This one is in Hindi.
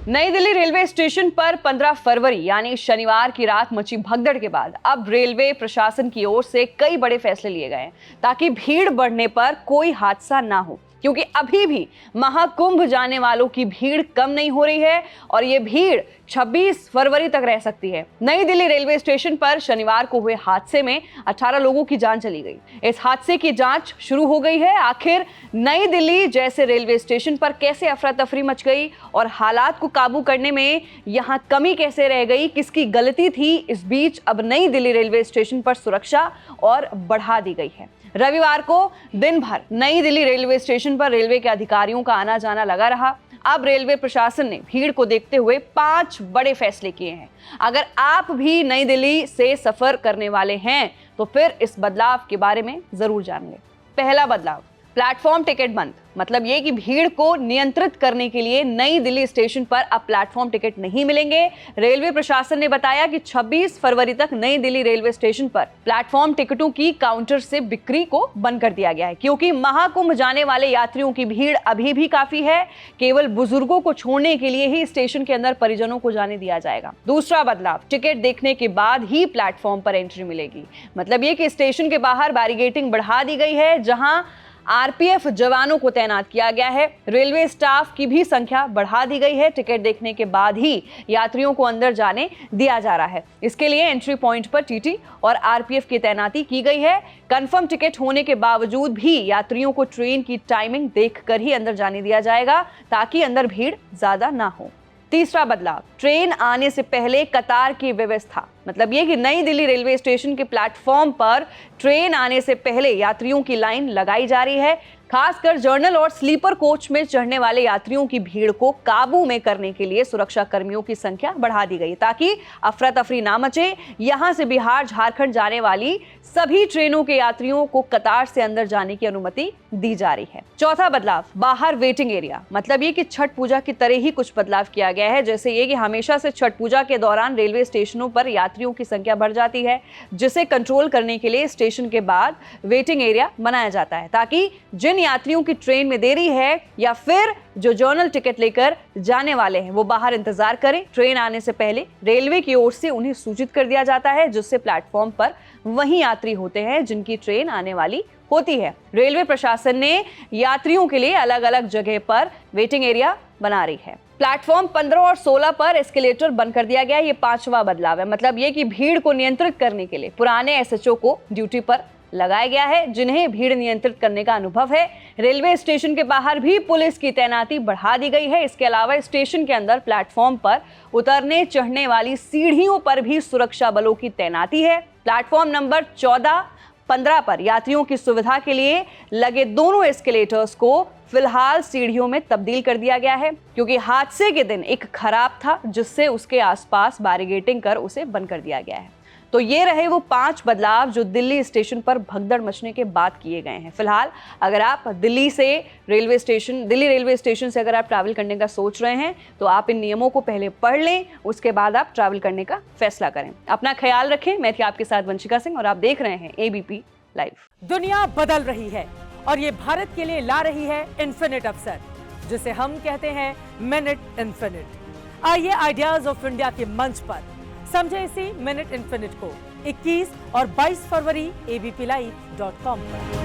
नई दिल्ली रेलवे स्टेशन पर 15 फरवरी यानी शनिवार की रात मची भगदड़ के बाद अब रेलवे प्रशासन की ओर से कई बड़े फैसले लिए गए हैं ताकि भीड़ बढ़ने पर कोई हादसा ना हो, क्योंकि अभी भी महाकुंभ जाने वालों की भीड़ कम नहीं हो रही है और ये भीड़ 26 फरवरी तक रह सकती है। नई दिल्ली रेलवे स्टेशन पर शनिवार को हुए हादसे में 18 लोगों की जान चली गई। इस हादसे की जांच शुरू हो गई है। आखिर नई दिल्ली जैसे रेलवे स्टेशन पर कैसे अफरा तफरी मच गई और हालात को काबू करने में यहां कमी कैसे रह गई, किसकी गलती थी, इस बीच अब नई दिल्ली रेलवे स्टेशन पर सुरक्षा और बढ़ा दी गई है। रविवार को दिन भर नई दिल्ली रेलवे स्टेशन पर रेलवे के अधिकारियों का आना जाना लगा रहा। अब रेलवे प्रशासन ने भीड़ को देखते हुए 5 बड़े फैसले किए हैं। अगर आप भी नई दिल्ली से सफर करने वाले हैं तो फिर इस बदलाव के बारे में जरूर जान लें। पहला बदलाव, प्लेटफॉर्म टिकट बंद। मतलब ये कि भीड़ को नियंत्रित करने के लिए नई दिल्ली स्टेशन पर अब प्लेटफॉर्म टिकट नहीं मिलेंगे। रेलवे प्रशासन ने बताया कि 26 फरवरी तक नई दिल्ली रेलवे स्टेशन पर प्लेटफॉर्म टिकटों की काउंटर से बिक्री को बंद कर दिया गया है, क्योंकि महाकुंभ जाने वाले यात्रियों की भीड़ अभी भी काफी है। केवल बुजुर्गों को छोड़ने के लिए ही स्टेशन के अंदर परिजनों को जाने दिया जाएगा। दूसरा बदलाव, टिकट देखने के बाद ही प्लेटफॉर्म पर एंट्री मिलेगी। मतलब ये कि स्टेशन के बाहर बैरिकेडिंग बढ़ा दी गई है, जहां आरपीएफ जवानों को तैनात किया गया है। रेलवे स्टाफ की भी संख्या बढ़ा दी गई है। टिकट देखने के बाद ही यात्रियों को अंदर जाने दिया जा रहा है। इसके लिए एंट्री पॉइंट पर टीटी और आरपीएफ की तैनाती की गई है। कंफर्म टिकट होने के बावजूद भी यात्रियों को ट्रेन की टाइमिंग देखकर ही अंदर जाने दिया जाएगा, ताकि अंदर भीड़ ज्यादा ना हो। तीसरा बदलाव, ट्रेन आने से पहले कतार की व्यवस्था। मतलब ये कि नई दिल्ली रेलवे स्टेशन के प्लेटफॉर्म पर ट्रेन आने से पहले यात्रियों की लाइन लगाई जा रही है। खासकर जर्नल और स्लीपर कोच में चढ़ने वाले यात्रियों की भीड़ को काबू में करने के लिए सुरक्षा कर्मियों की संख्या बढ़ा दी गई, ताकि अफरा तफरी ना मचे। यहां से बिहार झारखंड जाने वाली सभी ट्रेनों के यात्रियों को कतार से अंदर जाने की अनुमति दी जा रही है। चौथा बदलाव, बाहर वेटिंग एरिया। मतलब ये कि छठ पूजा की तरह ही कुछ बदलाव किया गया है। जैसे ये कि हमेशा से छठ पूजा के दौरान रेलवे स्टेशनों पर यात्रियों की संख्या बढ़ जाती है, जिसे कंट्रोल करने के लिए स्टेशन के बाद वेटिंग एरिया बनाया जाता है, ताकि जिन यात्रियों की ट्रेन में देरी है या फिर जो जर्नल टिकट लेकर जाने वाले हैं वो बाहर इंतजार करें। ट्रेन आने से पहले रेलवे की ओर से उन्हें सूचित कर दिया जाता है, जिससे प्लेटफॉर्म पर वही यात्री होते हैं जिनकी ट्रेन आने वाली होती है। रेलवे प्रशासन ने यात्रियों के लिए अलग अलग जगह पर वेटिंग एरिया बना रही है। प्लेटफॉर्म 15 और 16 पर एस्केलेटर बंद कर दिया गया। ये 5वां बदलाव है। मतलब ये कि भीड़ को नियंत्रित करने के लिए पुराने एसएचओ को ड्यूटी पर लगाया गया है, जिन्हें भीड़ नियंत्रित करने का अनुभव है। रेलवे स्टेशन के बाहर भी पुलिस की तैनाती बढ़ा दी गई है। इसके अलावा स्टेशन के अंदर प्लेटफॉर्म पर उतरने चढ़ने वाली सीढ़ियों पर भी सुरक्षा बलों की तैनाती है। प्लेटफॉर्म नंबर 14, 15 पर यात्रियों की सुविधा के लिए लगे दोनों एस्केलेटर्स को फिलहाल सीढ़ियों में तब्दील कर दिया गया है, क्योंकि हादसे के दिन एक खराब था, जिससे उसके आसपास बैरिकेडिंग कर उसे बंद कर दिया गया है। तो ये रहे वो 5 बदलाव जो दिल्ली स्टेशन पर भगदड़ मचने के बाद किए गए हैं। फिलहाल अगर आप दिल्ली रेलवे स्टेशन से अगर आप ट्रैवल करने का सोच रहे हैं तो आप इन नियमों को पहले पढ़ लें, उसके बाद आप ट्रैवल करने का फैसला करें। अपना ख्याल रखें। मैं थी आपके साथ वंशिका सिंह और आप देख रहे हैं एबीपी लाइव। दुनिया बदल रही है और ये भारत के लिए ला रही है इन्फिनिट अवसर, जिसे हम कहते हैं मिनट इन्फिनिट। आइए आइडियाज ऑफ इंडिया के मंच पर समझे इसी मिनट इन्फिनिट को 21 और 22 फरवरी abplive.com पर।